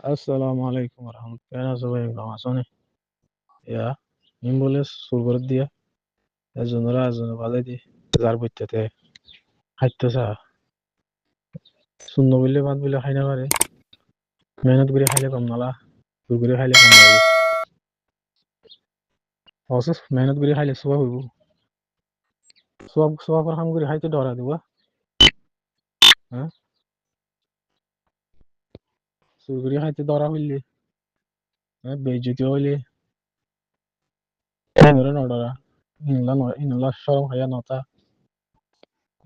আসসালামু আলাইকুম রহমতুল্লাহ, কেন আছো ভাই? ভালো আছো নি? ইয়া নিম বলে সুর করে দিয়া এজনেরা এজনে বাজাই দি যার বইতেতে খাইতে চা শূন্য বললে বাদ বলে খাই না পারে। মেহনত করে খাইলে কম নালা, সুর করে খাইলে কম লাগে। অবশ্য মেহনত করে খাইলে সোয়া হইব। সোয়া সোয়া পর কাম করে খাইতে ডরা দিব। হ্যাঁ, সুর করে খাইতে ডরা হইলে, হ্যাঁ, বেইজ্জতি হইলে ইনরে নডরা, ইনলা শরম খাইয়া নতা।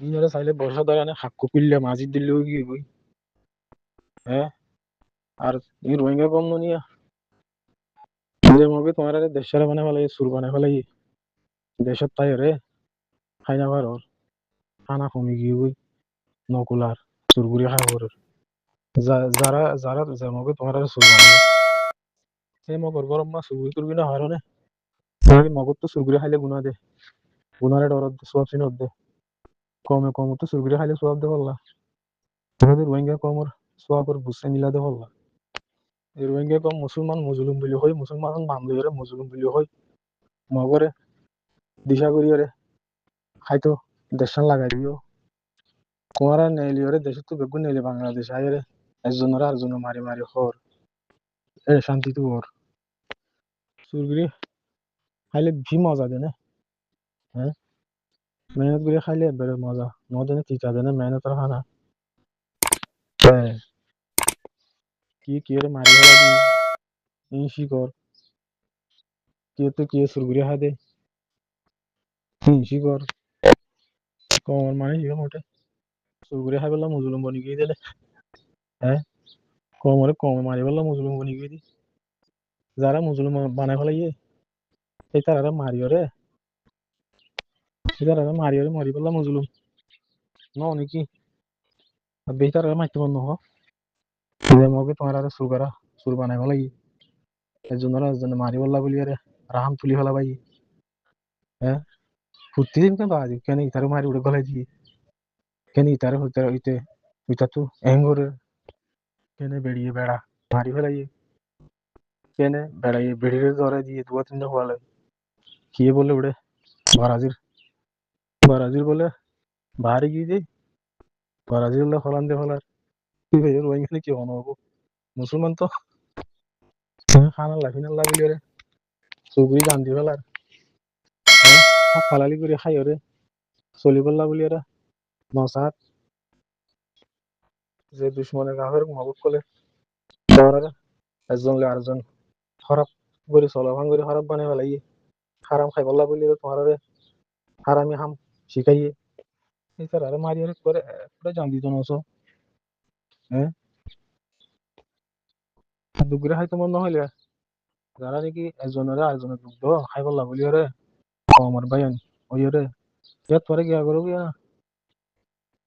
ইনরে চাইলে বর্ষা ধরে আনে হাক্কু পিললে মাঝি দিলেও কি হইবই। হ্যাঁ, আর ই রোহিঙ্গা কম নিয়া যে মগে তোমার আরে দেশের বানায় ফেলাই সুর বানায় ফেলাই দেশের তাই রে খাই না পারো খানা কমি গিয়ে নকুলার সুরগুড়ি খাবার যারা যারা যে মগে তোমার আরে সুর বানাবে সেই মগর গরম মা সুরগুড়ি করবি না হারনে মগর তো সুরগুড়ি খাইলে গুনা দে গুনারে ডরত দে সব চিনত দে কমে কম তো সুরগুড়ি খাইলে সব দে বললা তোমাদের রোহিঙ্গা কমর সবার বুসে মিলা দে বললা এই রোহিঙ্গা কম মুসলমান মজলুম বলি হয় মুসলমান বান্ধবীরে মজলুম বলি হয় মগরে দিশা করিয়ারে খাইতো দেশান লাগাই দিও তোমার নেইলি ওরে দেশে তো বেগুন নেইলি বাংলাদেশ আইরে একজনের আর একজনের মারি মারি হর এ শান্তি তো ওর সুরগুড়ি খাইলে ভি মজা দেনে হ্যাঁ মেহনত করে খাইলে বেড়ে মজা নদেনে তিতা দেনে মেহনতের খানা হ্যাঁ কি কি রে মারি ফেলা দি ইনসি কর কি তো কি সুরগুড়ি খাই দে ইনসি কর কমর মানে কি মোটে সুরগুড়ি খাই পেলাম মুজলুম বনি গিয়ে দিলে হ্যাঁ কমরে কম মারি পেলাম মুজলুম বনি গিয়ে দি যারা মুজলুম বানাই ফেলাইয়ে সেই তারা মারিও রে সেই তারা মারিও রে মারি পেলাম মুজলুম ন নাকি বেতার মারতে পার নহ যে মগে তোমার আর সুর করা সুর বানাই ফেলাই একজনের মারি বললা বলি আরে রাহাম তুলি ফেলা ভাই হ্যাঁ ফুর্তি দিন কেন বাজি কেন ইতারে মারি উড়ে গলাই দিয়ে কেন ইতারে হইতে হইতে ওইটা তো এঙ্গরে কেনে বেড়িয়ে বেড়া মারি ফেলাই কেনে বেড়াইয়ে বেড়িয়ে ধরে দিয়ে দুয়া তিনটা হওয়ালে কি বলে উড়ে বারাজির বারাজির বলে বাহারে গিয়ে যাই বারাজির বলে ফলান দিয়ে ফেলার কি ভাই রোহিঙ্গা কি হবো মুসলমান তো খানা লাফিনা লাগলি রে চুগুরি গান দি ফেলার হ্যাঁ ফালালি করে খাই ওরে চলি পড়লা বলি এরা নসাত যে দুশ্মনের গাফের মগজ কলে তারা একজন লে আরেকজন খারাপ করে চলাভান করে খারাপ বানাই ফেলাই হারাম খাই বললা বলি তোমার হারামি হাম শিখাইয়ে এই তার আরে মারি আরে করে পুরো জান দিত নস হ্যাঁ দুগুরে খাইতে মন নহলে যারা নাকি একজনের আরেকজনের দুগ্ধ খাই বললা বলি ওরে আমার ভাই ওই রে ইয়াত পরে গিয়া করো গিয়া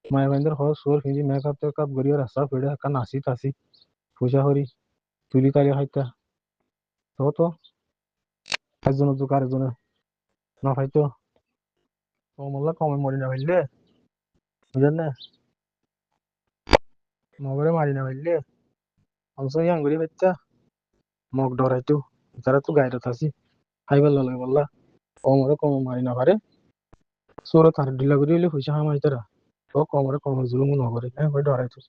মায়ের বাইন্দার হস সুর ফিজি মেকআপ টেকআপ গড়িয়ে রাস্তা ফেড়ে একটা নাচি তাসি পূজা করি তুলি তালি খাইতা তো একজনের দুঃখ আরেকজনের না খাইতো কমলা কমে মরি না ফেললে বুঝলেন না মগরে মারি না ফেললে অংশ ইয়াং করি বাচ্চা মগ ডরাইতো তারা তো গাইড আছি খাইবার লগে বললা কমরে কম মারি না পারে সোর তার ঢিলা করে দিলে পয়সা হামাই তারা তো কমরে কম জুলুম নগরে হ্যাঁ ভাই ডরাইতো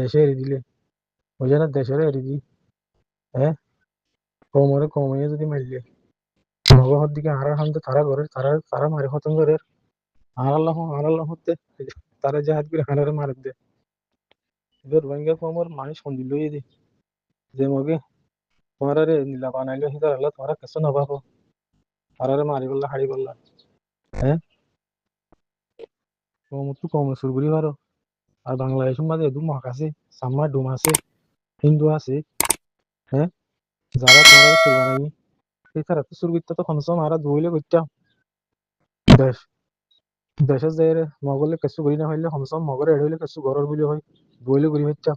দেশে এড়ি দিলে বুঝে না দেশের এড়ি দি হ্যাঁ কমরে কমে যদি মারলে মগহর দিকে আর হামতে তারা করে তারা তারা মারে খতম করে আর আল্লাহ হতে তারা জাহাজ করে হানারে মারে দে এবার রোহিঙ্গা কমর মানুষ সন্দি লইয়ে দি যে মগে তোমার আরে নীলা বানাইলো হিদার আল্লাহ তোমার কাছে না পাবো আর আরে মারি বললা হাড়ি বললা হ্যাঁ কম তো কম সুরগুলি পারো আর বাংলাদেশের মাঝে দু মগ আছে সাম্মা ডুম আছে হিন্দু আছে হ্যাঁ যারা তোমার সুর বানাই এই তারা তো সুর করতে তো খনস মারা ধুইলে করতাম দেশ দেশের যে মগলে কিছু করি না হইলে খনস মগরে এড় হইলে কিছু ঘরের বুলি হয় বইলে করি হইতাম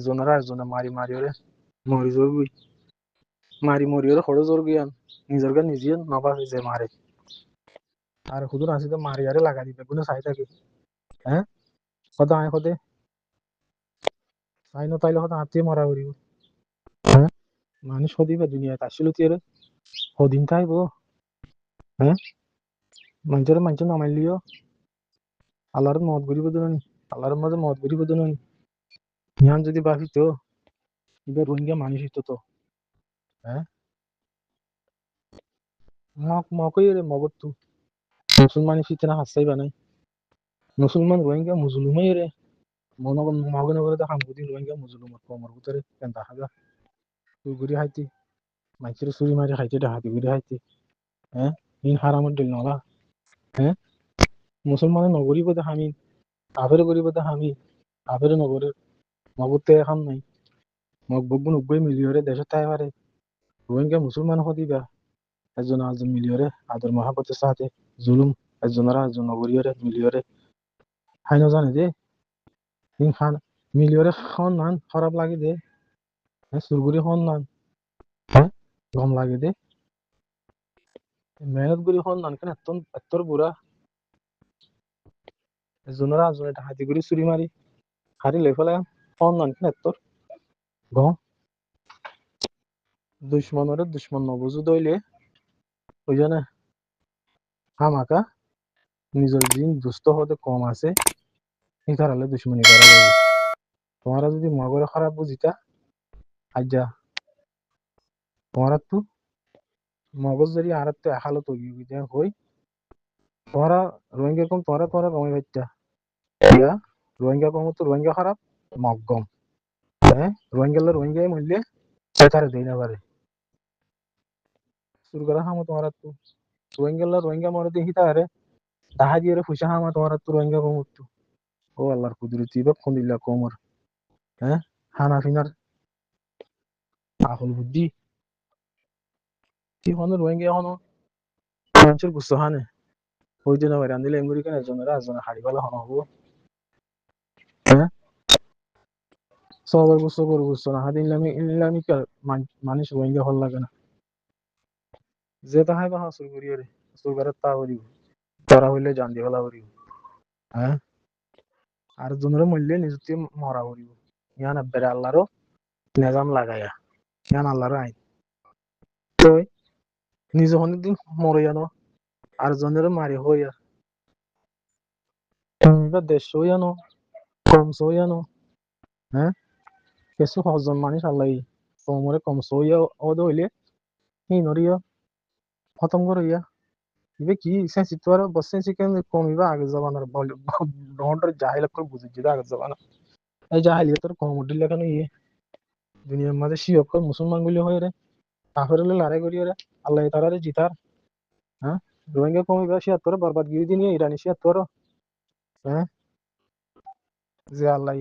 জোনারা জোনা মারি মারি ওরে মরি জোর গুই মারি মরি ওরে হড়ে জোর গিয়ান নিজের গান নিজে নবা যে মারে আর হুদুর আসি তো মারি আরে লাগা দিবে কোনো চাই থাকে হ্যাঁ কত আয় কতে আইন তাইলে হয়তো হাতে মারা করিব। হ্যাঁ, মানুষ সদিবা দুনিয়াতে আসলে তুই সদিন তাইব। হ্যাঁ, মানুষের নামাইলিও আল্লাহর মত গরিব দিননি, আল্লাহর মাঝে মত গরিব দিননি। ইহান যদি বাফিত এবার রোহিঙ্গা মানুষ হইতো তো। হ্যাঁ, মকই রে মগত্তু মুসলমান ফিতনা হাসাই বানাই মুসলমান রোহিঙ্গা মুসলমাই রে মগন করে দেখাম বুদিন রোহিঙ্গা মুসলমান কমর ভিতরে কেন দেখা যা তুই ঘুরি খাইতি মাইকের চুরি মারি খাইতে ডাহাতি ঘুরি খাইতি। হ্যাঁ, ইন হারামত দিল নলা। হ্যাঁ, মুসলমানের নগরীব দেখামি কাফের গরিব দেখামি কাফের নগরের মগতে এখন নাই মগ বগুন 90 মিলিয়রে দেশে তাই পারে রোহিঙ্গা মুসলমান হদিবা একজন আরেকজন মিলিয়রে আদর মহাপতের সাথে জুলুম একজনের একজন নগরীয়রে মিলিয়রে হাই না জানে যে হিং খান মিলিয়রে খান নান খারাপ লাগে দে। হ্যাঁ, সুরগুরি খান নান। হ্যাঁ, গম লাগে দে মেহনত গুরি খান নান কেন এত এত্তর বুড়া একজনের একজন এটা হাতি গুরি চুরি মারি হারি লাই ফেলা খান নান কেন এত্তর গম দুশ্মনের দুশ্মন নবুজু দইলে ওই জন্য হামাকা নিজের দিন দুস্থ হতে কম আছে ইতারালে দুশ্মনী করা যাবে। তোমরা যদি মগরে খারাপ বুঝিতা আজ্জা তোমরা তো মগজ যদি আর তো একালো তৈরি হই তোমরা রোহিঙ্গা কম তোমরা তোমরা কমে পাইতা ইয়া রোহিঙ্গা কম তো রোহিঙ্গা খারাপ মগম। হ্যাঁ, রোহিঙ্গাই মরলে সে তারে দেই না পারে শুরু করা হামো তোমরা তো রোহিঙ্গা মরে দেখি তারে তাহা দিয়ে ফুসা হামা তোমরা তো রোহিঙ্গা কম তো ও আল্লাহর কুদরতি বা কোন দিল্লা কোমর। হ্যাঁ, হানা ফিনার আহল বুদ্ধি কি হনো রোহিঙ্গা হনো মানুষের গুস্ত হানে ওই দিন আবার রান্দিলে এমগুরি কেন একজনের হাড়ি গলা হনো হবো। হ্যাঁ, সবার গুস্ত করে গুস্ত না হাতে ইলামি মানুষ রোহিঙ্গা হল লাগে না যে তাহাই বা হাসুর করি রে হাসুর করে তা করিব তোরা হইলে জান দিয়ে ফেলা করিব। হ্যাঁ, আর জনের মূল্যে নিজতে মরা করিব ইয়ান আব্বারে আল্লাহরও নিজাম লাগাইয়া ইয়ান আল্লাহর আইন তো নিজ দিন মরে জানো আর জনের মারি হইয়া দেশ হইয়ানো কম হইয়ানো। হ্যাঁ, কিছু হজন মানুষ আল্লাহ কমরে কম হইয়া ওদ হইলে ই নরিয়া খতম করিয়া ইবে কি সেন্সি তোর বসেন্সি কেন কমিবা আগে জবানার বল ডন্ডর জাহিল করে বুঝি দিদা আগে জবানা এই জাহিলিয়তের কম উঠিলে কেন ইয়ে দুনিয়ার মাঝে শিয়ক মুসলমান গুলি হয়ে রে কাফের লড়াই করিয়ে রে আল্লাহ তারারে জিতার। হ্যাঁ, রোহিঙ্গা কমিবা সে তোর বরবাদ গিয়ে দিয়ে ইরানি সে তোর। হ্যাঁ, যে আল্লাহ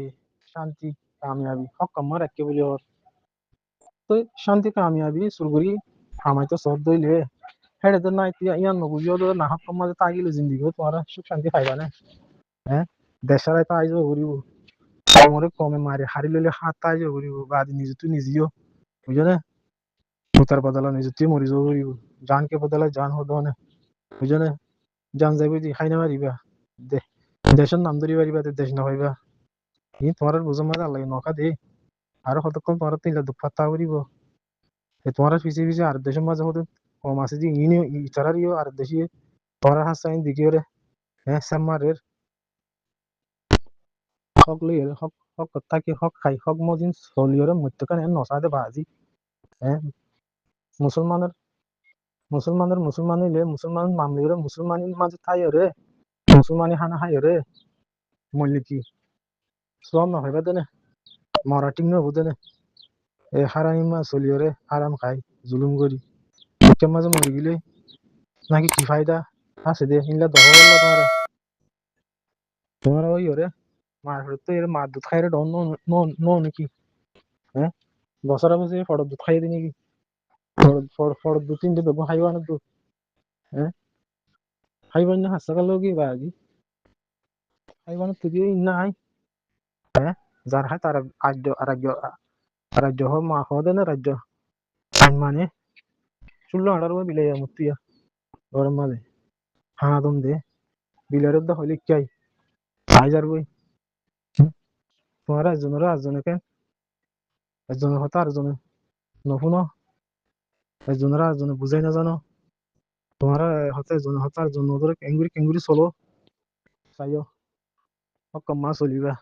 শান্তি কামিয়াবি হক কম্মার একে বলি ওর তো শান্তি কামিয়াবি সুরগুরি আমায় তো সব দইলে হেডে তো নাই ইয়ান নবুঝিও তো না হক কম্মাতে তাগিলে জিন্দিগি তোমারা সুখ শান্তি খাইবা না। হ্যাঁ, দেশারাই তো আইজ ঘুরিব কমরে কমে মারি হারি লইলে হাত আইজ ঘুরিব বা নিজে তুই নিজেও বুঝো না ভূতার বদলা নিজে তুই মরি যাও ঘুরিব জানকে বদলা জান হতো না বুঝো না জান যাইবে দি খাই না মারিবা দে দেশের নাম ধরি পারিবা দেশ না হইবা ই তোমার বুঝো মাঝে আল্লাহ নকা দে আর কতক্ষণ তোমার তিনটা দুঃখ পাত্তা করিব তোমার পিছিয়ে পিছিয়ে আর দেশের মাঝে হতো কম আছে যে ইনি ইতারারিও আর দেশে তোমার হাসাইন দিকে রে। হ্যাঁ, সাম্মারের হক লই হক হক তাকে হক খাই হক মদিন চলিয়রে মধ্যখানে নসাদে বাজি। হ্যাঁ, মুসলমানের মুসলমান হইলে মুসলমান মামলিরে মুসলমানের মাঝে খাই রে মুসলমানি খানা খাই রে মল্লি কি সব না হইবা দেনে মরাটিং না বুঝে এ হারামি মা চলিয়রে হারাম খাই জুলুম করি বুকের মাঝে মরি গেলে নাকি কি ফায়দা আছে দে ইনলা দখল করলা তোমার ওই ওরে মার তো এর মার দুধ খাই রে ডন নো নাকি। হ্যাঁ, বছরে বছরে ফড় দুধ খাই দি নাকি ফড় দু তিনটে দেবো খাইবা না দুধ। হ্যাঁ, খাইবা না হাসা কালো কি বাজি খাইবা না তুই না হাই। হ্যাঁ, যার হাই তার রাজ্য হ মা হওয়া দেয় না রাজ্য আইন মানে চুল্লো আড়ার বিলাই মুতিয়া গরম মাঝে হানা দম দে বিলারের দা হইলে কি আই আই যার বই তোমার একজনের একজনকে একজনের কথা আরেকজনে নশুনো, একজনের আরেকজনে বুঝাই না জানো, তোমার হতে একজনের হতে আরেকজন ধরে কেঙ্গুরি কেঙ্গুরি চলো চাইও কম মাছ চলিবা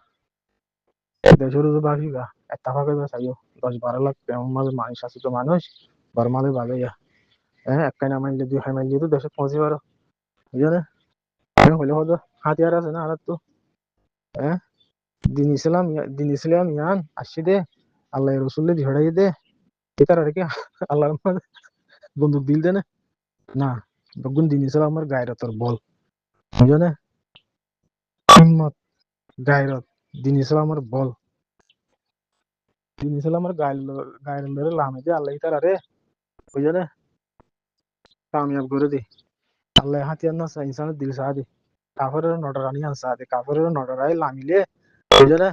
দেশের যে বাড়িবা একটা ফাঁকা চাইও 10-12 লাখ এমন মাঝে মানুষ আছে তো মানুষ বরমালে ভালো ইয়া হ্যাঁ একটা না মাইলে দুই হাই মাইলে তো দেশে পৌঁছে পারো বুঝলে হলে হতো হাতিয়ার আছে না আর তো হ্যাঁ দিন ইসলাম ইয়ান আসছি দে আল্লাহ রসুল্লে ঝড়াই দে এটার আর কি আল্লাহর বন্দুক দিল দে না তখন দিন ইসলাম আমার গায়রতর বল বুঝলে হিম্মত গায়রত দিন ইসলামের বল দিন ইসলামের গায়ের লড়ে লামে দে আল্লাহ তার আরে বুঝলে কামিয়াব করে দে আল্লাহ হাতিয়ার না ইনসানের দিল সাহা দে কাফের নডরানি আনসা দে কাফের নডরাই লামিলে বুঝলে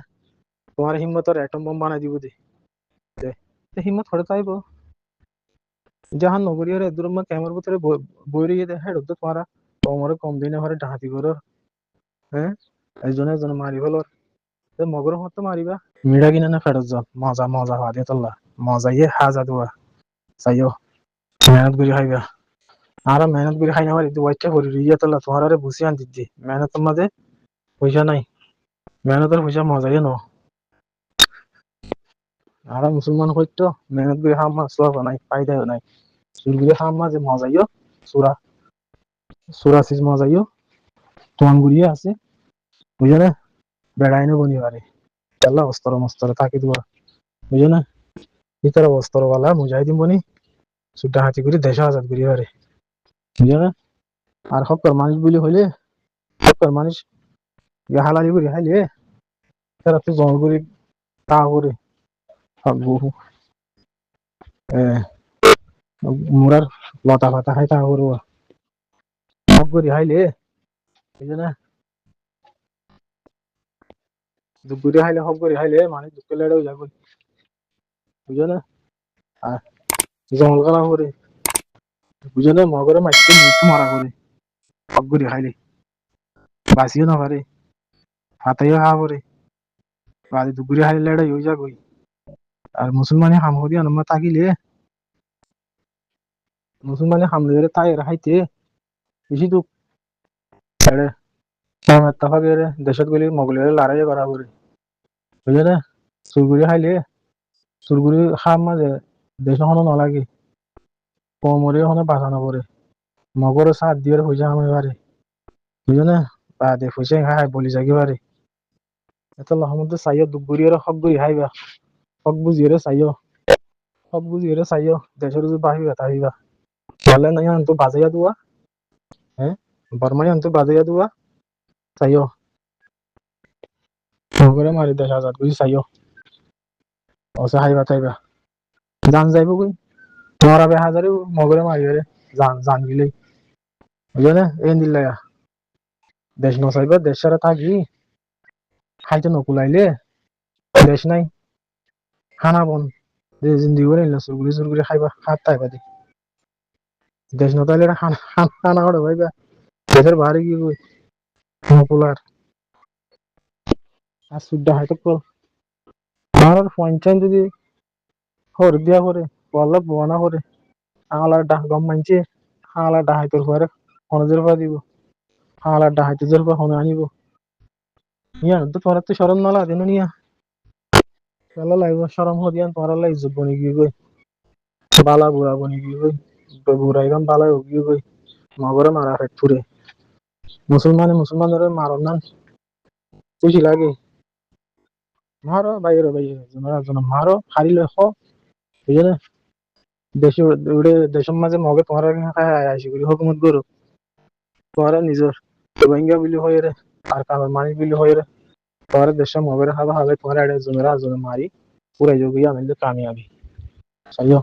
তোমার হিম্মতর অ্যাটম বোম বানাই দিব দে হিম্মত করে চাইব জাহান নগরীর দুরম্মা ক্যামের ভিতরে বইরে গিয়ে হেড তো তোমারা তোমার কম দিনে ঘরে ডাহাতি করো হ্যাঁ একজন মারি ফেলোর মগর মতো মারিবা মিড়া কিনে না ফেরত যাও মজা মজা হওয়া দিয়ে তোল্লা মজা ইয়ে হাজা দুয়া চাইও মেহনত করে খাইবা আর মেহনত করে খাই না পারি তো বাচ্চা করি ইয়ে তোল্লা তোমার আরে বুঝি আন দিচ্ছি মেহনতের মাঝে পয়সা নাই মেহনতের পয়সা মজাই ন আর মুসলমান হইতো মেহনত করে খাম সব নাই ফায়দাও নাই চুলগুলি খাম মাঝে মজাইও সুরা সুরা সিজ মজাইও তোমার গুড়িয়ে আছে বুঝো না বেড়াইনো বনি পারে আল্লাহ অস্তর মস্তর থাকি তোমার বুঝো না ভিতরে অস্তরওয়ালা মুজাহিদিন বনি সুদ্ধা হাতি করে দেশ আজাদ করি পারে বুঝো না আর হকর মানুষ বলি হইলে হকর মানুষ হালালি করে খাইলে তারা তো জল করে তা করে বহু মুরার লতা পাতা খাই তা করবো হক করে খাইলে বুঝো না দুপুরে খাইলে হক করে খাইলে মানে দুঃখ লেড়েও যাবে বুঝো না আর জঙ্গল করা করে বুঝো না মগরে মাইতে মৃত্যু মারা করে হক করে খাইলে বাঁচিও না পারে হাতাইও খাওয়া করে বাড়ি দুপুরে খাইলে লেড়াই হয়ে যাবে আর মুসলমানে হামহদি আনমা তাকিলে মুসলমানে হামলে তাই খাইতে বেশি তো এড়ে তাফাকে দেশত গেলে মগলের লড়াই করা করে বুঝলে না চুরগুড়ি খাইলে চুরগুড়ি খাম মাঝে দেশ এখনো নালাগে কমরে এখনো বাঁচানো করে মগরে সাত দিয়ে পয়সা কামাই পারে বুঝলে না বা দে পয়সা খাই বলি যাগে পারে এত লহমদ চাইও দুপুরি হক গুড়ি খাইবা হক বুঝিয়ে চাইও হক বুঝিয়ে চাইও দেশের যদি বাহিবা তাহিবা বলে না তো বাজাইয়া দুয়া হ্যাঁ বর্মাই তো বাজাইয়া দুয়া চাইও মগরে মারি দেশ আজাদ বুঝি চাইও অসে খাইবা তাইবা জান যাইব কই তোমার আবে হাজারে মগরে মারি জান জান গিলেই বুঝলে না এই দিল্লা দেশ নচাইবা দেশ সারা থাকি খাইতে নকুলাইলে দেশ নাই খানা বন জিন্দি করে নিল চুরগুলি চুরগুলি খাইবা খাত তাইবা দি দেশ নতাইলে খানা খানা করে ভাইবা দেশের বাড়ি কি কই নকুলার আর সুদ্ধা হয়তো কল আমার পঞ্চায়েত যদি হর দিয়া করে বল্লা বোনা করে আঙালার ডাক গম মানছে আঙালার ডাহাইতর পরে হনজের পা দিব আঙালার ডাহাইতে জের পা হনে আনিব নিয়া তো তোর তো সরম নালা দিন নিয়া পেলা লাগবে সরম হদিয়ান তোর লাই ইজ্জত বনি গিয়ে গই বালা বুড়া বনি গিয়ে গই বুড়া ইগাম বালা গিয়ে গই মগরে মারা ফেট ফুরে মুসলমানের মারন না খুশি লাগে মারো বাইরে বাইরে মারো হারিলে হ বুঝলে দেশে উড়ে দেশের মাঝে মগে তোমার আসি করি হুকুমত করো তোমার নিজের রোহিঙ্গা বিলি হয়ে রে আর কারণ মানি বিলি হয়ে রে তোমার দেশের মগের খাবা হবে তোমার জমেরা জমে মারি পুরাই যোগিয়া আমি কামিয়াবি চাইও